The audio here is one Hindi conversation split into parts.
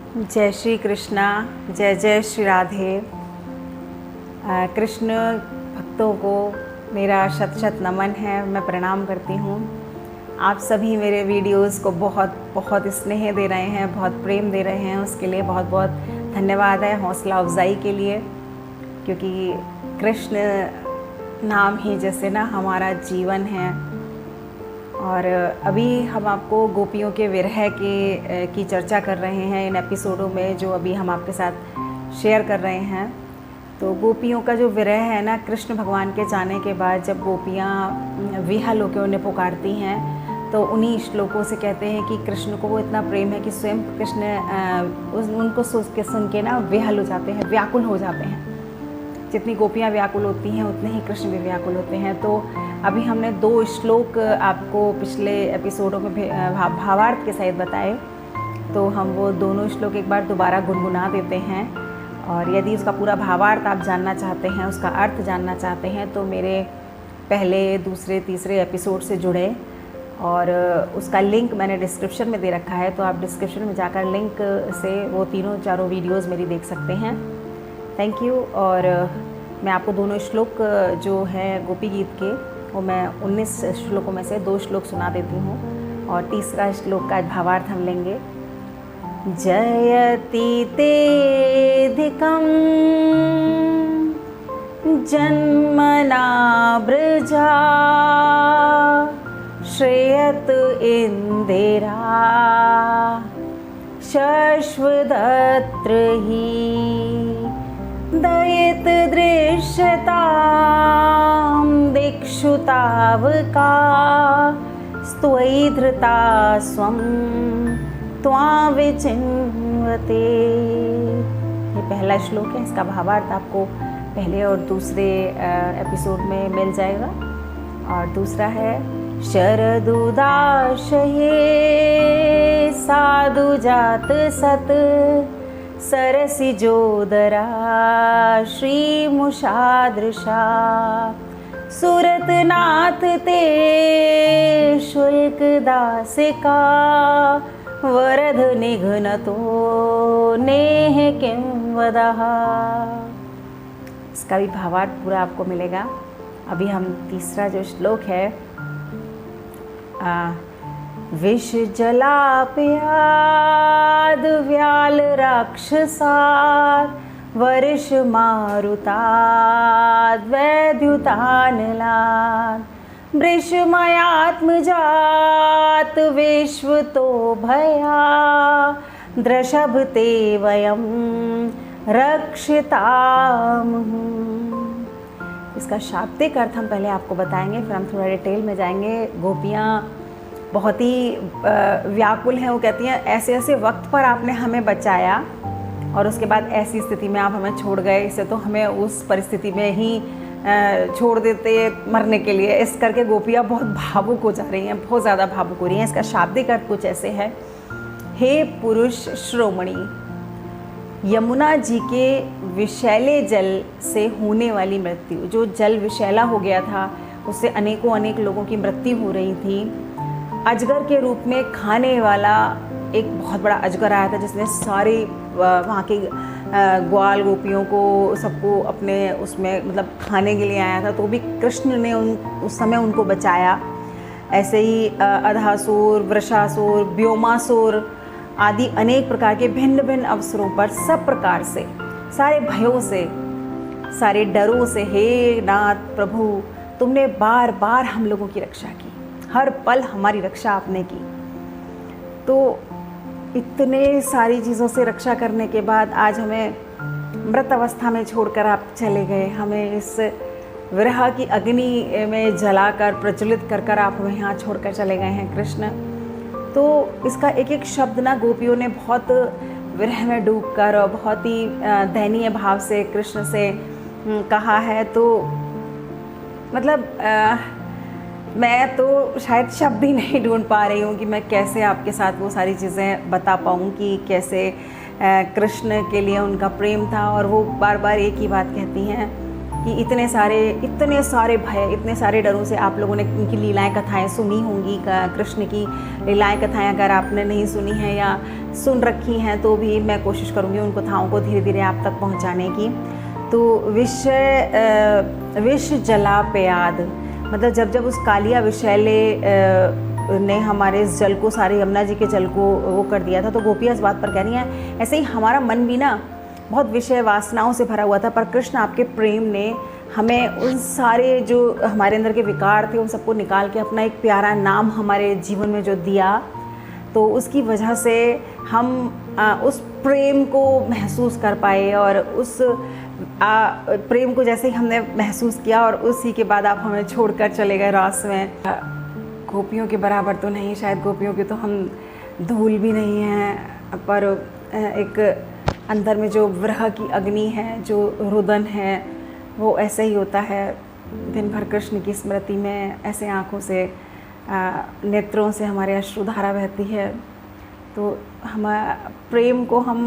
जय श्री कृष्णा, जय जय श्री राधे। कृष्ण भक्तों को मेरा शत शत नमन है, मैं प्रणाम करती हूँ। आप सभी मेरे वीडियोस को बहुत बहुत स्नेह दे रहे हैं, बहुत प्रेम दे रहे हैं, उसके लिए बहुत बहुत धन्यवाद है, हौसला अफजाई के लिए। क्योंकि कृष्ण नाम ही जैसे ना हमारा जीवन है। और अभी हम आपको गोपियों के विरह की चर्चा कर रहे हैं इन एपिसोडों में, जो अभी हम आपके साथ शेयर कर रहे हैं। तो गोपियों का जो विरह है ना, कृष्ण भगवान के जाने के बाद जब गोपियाँ विहल होकर उन्हें पुकारती हैं, तो उन्हीं श्लोकों से कहते हैं कि कृष्ण को वो इतना प्रेम है कि स्वयं कृष्ण उनको सुन के ना विहल हो जाते हैं, व्याकुल हो जाते हैं। जितनी गोपियाँ व्याकुल होती हैं उतने ही कृष्ण भी व्याकुल होते हैं। तो अभी हमने 2 श्लोक आपको पिछले एपिसोडों में भावार्थ के सहित बताए, तो हम वो दोनों श्लोक एक बार दोबारा गुनगुना देते हैं। और यदि उसका पूरा भावार्थ आप जानना चाहते हैं, उसका अर्थ जानना चाहते हैं, तो मेरे पहले, दूसरे, तीसरे एपिसोड से जुड़े। और उसका लिंक मैंने डिस्क्रिप्शन में दे रखा है, तो आप डिस्क्रिप्शन में जाकर लिंक से वो चारों वीडियोज़ मेरी देख सकते हैं। Thank you. और मैं आपको दोनों श्लोक जो हैं गोपी गीत के, वो मैं 19 श्लोकों में से 2 श्लोक सुना देती हूँ, और तीसरा श्लोक का भावार्थ हम लेंगे। जयति तेधिकं जन्मना ब्रजा श्रेयत इंदिरा शश्वदत्र ही दयित दृश्यतां दिक्षु तावका स्त्वयि धृता स्वं त्वां विचिन्वते। ये पहला श्लोक है, इसका भावार्थ आपको पहले और दूसरे एपिसोड में मिल जाएगा। और दूसरा है शरदुदाशये साधु जात सत सरसी जोदरा श्रीमुषादृशा सुरतनाथ ते शुल्क दासिका वरद निघ्नतो नेह किं वदः। इसका भी भावार्थ पूरा आपको मिलेगा। अभी हम तीसरा जो श्लोक है, विष जलापयाद व्याल राक्षसार वर्ष मारुताद वैद्युतानलाद वृषमयात्मजात विश्व तो भया दृषभ ते वयम रक्षिताम। इसका शाब्दिक अर्थ हम पहले आपको बताएंगे, फिर हम थोड़ा डिटेल में जाएंगे। गोपियाँ बहुत ही व्याकुल हैं। वो कहती हैं ऐसे ऐसे वक्त पर आपने हमें बचाया, और उसके बाद ऐसी स्थिति में आप हमें छोड़ गए, इससे तो हमें उस परिस्थिति में ही छोड़ देते मरने के लिए। इस करके गोपियाँ बहुत भावुक हो जा रही हैं, बहुत ज़्यादा भावुक हो रही हैं। इसका शाब्दिक अर्थ कुछ ऐसे है। हे पुरुष श्रोमणी, यमुना जी के विषैले जल से होने वाली मृत्यु, जो जल विषैला हो गया था उससे अनेक लोगों की मृत्यु हो रही थी। अजगर के रूप में खाने वाला एक बहुत बड़ा अजगर आया था, जिसने सारी वहाँ के ग्वाल गोपियों को सबको अपने उसमें मतलब खाने के लिए आया था। तो भी कृष्ण ने उस समय उनको बचाया। ऐसे ही अधासुर, वृषासुर, व्योमासुर आदि अनेक प्रकार के भिन्न भिन्न अवसरों पर सब प्रकार से, सारे भयों से, सारे डरों से, हे नाथ प्रभु, तुमने बार बार हम लोगों की रक्षा की, हर पल हमारी रक्षा आपने की। तो इतने सारी चीज़ों से रक्षा करने के बाद आज हमें मृत अवस्था में छोड़कर आप चले गए, हमें इस विरह की अग्नि में जलाकर प्रज्वलित कर कर आप हमें यहाँ छोड़कर चले गए हैं कृष्ण। तो इसका एक एक शब्द ना गोपियों ने बहुत विरह में डूबकर और बहुत ही दयनीय भाव से कृष्ण से कहा है। तो मतलब मैं तो शायद शब्द ही नहीं ढूंढ पा रही हूँ कि मैं कैसे आपके साथ वो सारी चीज़ें बता पाऊँ कि कैसे कृष्ण के लिए उनका प्रेम था। और वो बार बार एक ही बात कहती हैं कि इतने सारे भय, इतने सारे डरों से आप लोगों ने उनकी लीलाएं कथाएं सुनी होंगी। कृष्ण की लीलाएं कथाएं अगर आपने नहीं सुनी हैं या सुन रखी हैं तो भी मैं कोशिश करूँगी उन कथाओं को धीरे धीरे आप तक पहुँचाने की। तो विष जला प्याद, मतलब जब उस कालिया विषैले ने हमारे इस जल को, सारे यमुना जी के जल को वो कर दिया था, तो गोपियाँ इस बात पर कह रही हैं ऐसे ही हमारा मन भी ना बहुत विषय वासनाओं से भरा हुआ था, पर कृष्ण आपके प्रेम ने हमें उन सारे जो हमारे अंदर के विकार थे उन सबको निकाल के अपना एक प्यारा नाम हमारे जीवन में जो दिया, तो उसकी वजह से हम उस प्रेम को महसूस कर पाए। और उस प्रेम को जैसे ही हमने महसूस किया और उसी के बाद आप हमें छोड़कर चले गए रास में। गोपियों के बराबर तो नहीं, शायद गोपियों के तो हम धूल भी नहीं हैं, पर एक अंदर में जो विरह की अग्नि है, जो रुदन है, वो ऐसे ही होता है। दिन भर कृष्ण की स्मृति में ऐसे आँखों से, नेत्रों से हमारे अश्रुधारा बहती है। तो हम प्रेम को हम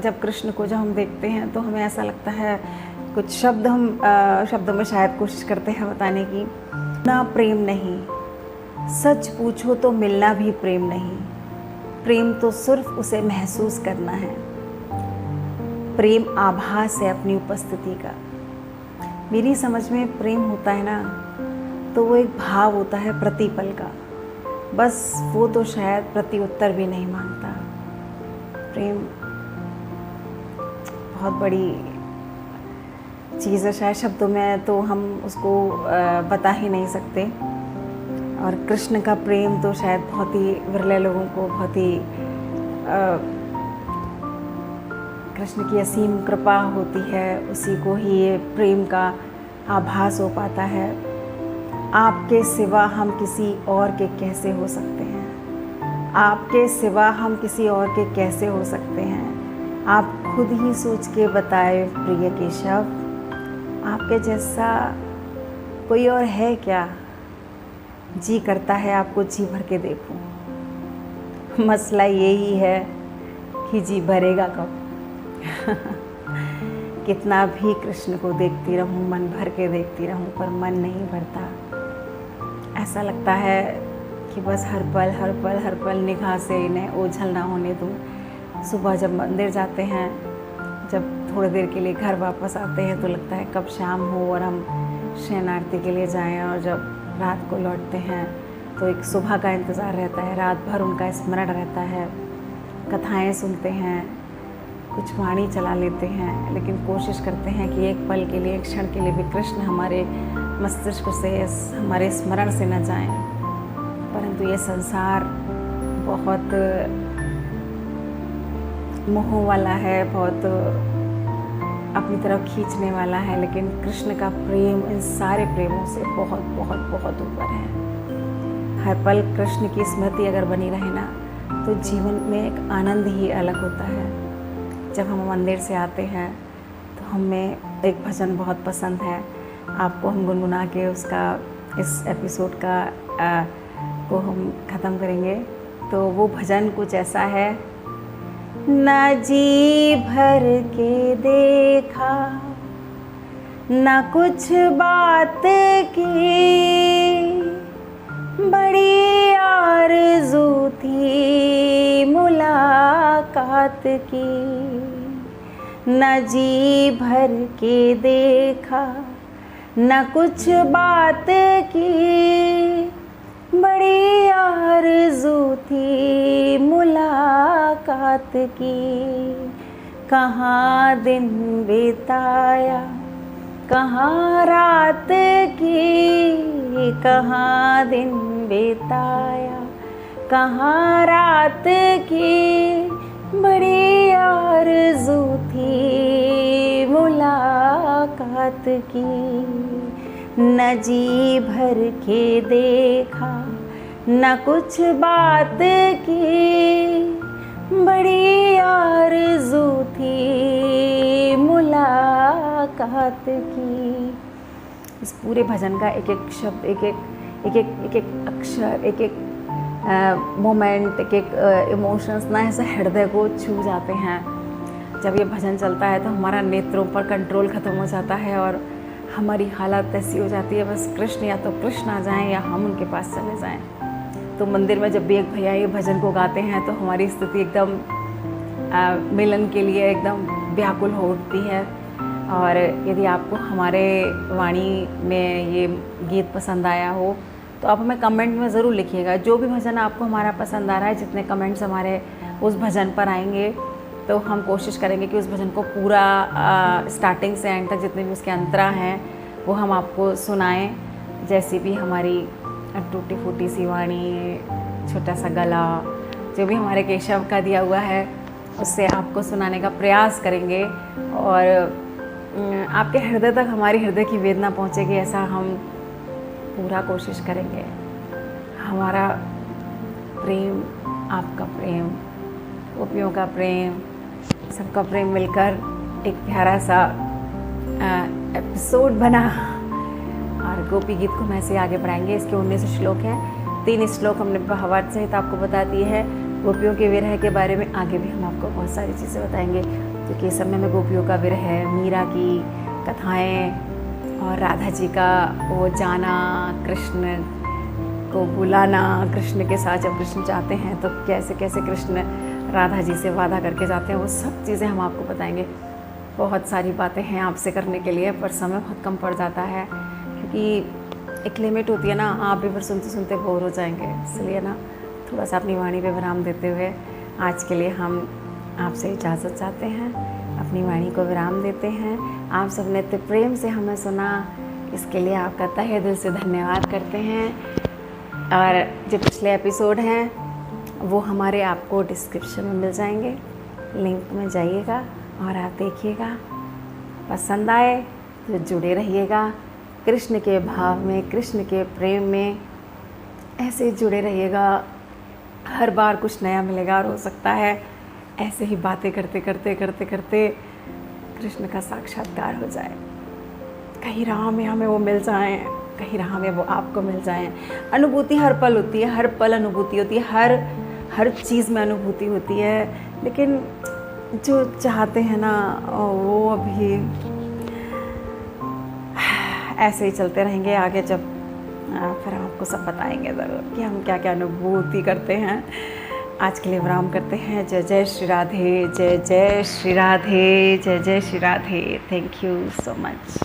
जब कृष्ण को जब हम देखते हैं तो हमें ऐसा लगता है, कुछ शब्द हम शब्दों में शायद कोशिश करते हैं बताने की। ना प्रेम नहीं, सच पूछो तो मिलना भी प्रेम नहीं। प्रेम तो सिर्फ उसे महसूस करना है। प्रेम आभास है अपनी उपस्थिति का। मेरी समझ में प्रेम होता है ना, तो वो एक भाव होता है प्रतिपल का, बस वो तो शायद प्रत्युत्तर भी नहीं मांगता। प्रेम बहुत बड़ी चीज़ है, शायद शब्दों में तो हम उसको बता ही नहीं सकते। और कृष्ण का प्रेम तो शायद बहुत ही विरले लोगों को, बहुत ही कृष्ण की असीम कृपा होती है, उसी को ही ये प्रेम का आभास हो पाता है। आपके सिवा हम किसी और के कैसे हो सकते हैं? आपके सिवा हम किसी और के कैसे हो सकते हैं? आप खुद ही सोच के बताए प्रिय केशव, आपके जैसा कोई और है क्या? जी करता है आपको जी भर के देखूं। मसला यही है कि जी भरेगा कब? कितना भी कृष्ण को देखती रहूं, मन भर के देखती रहूं, पर मन नहीं भरता। ऐसा लगता है कि बस हर पल निगाह से इन्हें ओझल ना होने दूं। सुबह जब मंदिर जाते हैं, जब थोड़ी देर के लिए घर वापस आते हैं तो लगता है कब शाम हो और हम शयन आरती के लिए जाएं। और जब रात को लौटते हैं तो एक सुबह का इंतज़ार रहता है, रात भर उनका स्मरण रहता है। कथाएं सुनते हैं, कुछ वाणी चला लेते हैं, लेकिन कोशिश करते हैं कि एक पल के लिए, एक क्षण के लिए भी कृष्ण हमारे मस्तिष्क से, हमारे स्मरण से न जाएं। परंतु ये संसार बहुत मोह वाला है, बहुत अपनी तरफ खींचने वाला है, लेकिन कृष्ण का प्रेम इन सारे प्रेमों से बहुत बहुत बहुत ऊपर है। हर पल कृष्ण की स्मृति अगर बनी रहे ना, तो जीवन में एक आनंद ही अलग होता है। जब हम मंदिर से आते हैं तो हमें एक भजन बहुत पसंद है, आपको हम गुनगुना के उसका, इस एपिसोड का को हम ख़त्म करेंगे। तो वो भजन कुछ ऐसा है। न जी भर के देखा, न कुछ बात की, बड़ी आरज़ू थी मुलाकात की। न जी भर के देखा, न कुछ बात की, बड़ी आरज़ू थी मुलाकात की। कहाँ दिन बिताया, कहाँ रात की, कहाँ दिन बिताया, कहाँ रात की, बड़ी आरज़ू थी मुलाकात की। न जी भर के देखा, न कुछ बात की, बड़ी आरज़ू थी मुलाकात की। इस पूरे भजन का एक एक शब्द, एक एक अक्षर, एक एक मोमेंट, एक एक इमोशंस ना ऐसे हृदय को छू जाते हैं। जब ये भजन चलता है तो हमारा नेत्रों पर कंट्रोल ख़त्म हो जाता है और हमारी हालत ऐसी हो जाती है बस कृष्ण या तो कृष्ण आ जाएं या हम उनके पास चले जाएं। तो मंदिर में जब भी एक भैया ये भजन को गाते हैं तो हमारी स्थिति एकदम मिलन के लिए एकदम व्याकुल हो उठती है। और यदि आपको हमारे वाणी में ये गीत पसंद आया हो तो आप हमें कमेंट में ज़रूर लिखिएगा। जो भी भजन आपको हमारा पसंद आ रहा है, जितने कमेंट्स हमारे उस भजन पर आएंगे तो हम कोशिश करेंगे कि उस भजन को पूरा स्टार्टिंग से एंड तक जितने भी उसके अंतरा हैं वो हम आपको सुनाएं। जैसी भी हमारी टूटी फूटी सी वाणी, छोटा सा गला, जो भी हमारे केशव का दिया हुआ है उससे आपको सुनाने का प्रयास करेंगे और आपके हृदय तक हमारी हृदय की वेदना पहुंचेगी, ऐसा हम पूरा कोशिश करेंगे। हमारा प्रेम, आपका प्रेम, गोपियों का प्रेम, सबका प्रेम मिलकर एक प्यारा सा एपिसोड बना और गोपी गीत को हम ऐसे आगे बढ़ाएंगे। इसके 19 श्लोक हैं, 3 श्लोक हमने भावार्थ सहित आपको बता दिए हैं। गोपियों के विरह के बारे में आगे भी हम आपको बहुत सारी चीज़ें बताएंगे, क्योंकि इस समय में गोपियों का विरह है, मीरा की कथाएं और राधा जी का वो जाना, कृष्ण को बुलाना, कृष्ण के साथ जब कृष्ण जाते हैं तो कैसे कैसे कृष्ण राधा जी से वादा करके जाते हैं, वो सब चीज़ें हम आपको बताएंगे। बहुत सारी बातें हैं आपसे करने के लिए, पर समय बहुत कम पड़ जाता है क्योंकि एक लिमिट होती है ना, आप भी फिर सुनते सुनते बोर हो जाएंगे। इसलिए ना थोड़ा सा अपनी वाणी पे विराम देते हुए आज के लिए हम आपसे इजाज़त चाहते हैं, अपनी वाणी को विराम देते हैं। आप सब ने इतने प्रेम से हमें सुना, इसके लिए आपका तहे दिल से धन्यवाद करते हैं। और जो पिछले एपिसोड हैं वो हमारे आपको डिस्क्रिप्शन में मिल जाएंगे, लिंक में जाइएगा और आप देखिएगा। पसंद आए तो जुड़े रहिएगा, कृष्ण के भाव में, कृष्ण के प्रेम में ऐसे ही जुड़े रहिएगा। हर बार कुछ नया मिलेगा और हो सकता है ऐसे ही बातें करते करते करते करते कृष्ण का साक्षात्कार हो जाए। कहीं राह में हमें वो मिल जाएं, कहीं राह में वो आपको मिल जाएं। अनुभूति हर पल होती है, हर पल अनुभूति होती है, हर चीज़ में अनुभूति होती है, लेकिन जो चाहते हैं ना वो अभी ऐसे ही चलते रहेंगे। आगे जब फिर हम आपको सब बताएंगे ज़रूर कि हम क्या क्या अनुभूति करते हैं। आज के लिए विराम करते हैं। जय जय श्री राधे, जय जय श्री राधे, जय जय Shri Radhe. Thank you so much.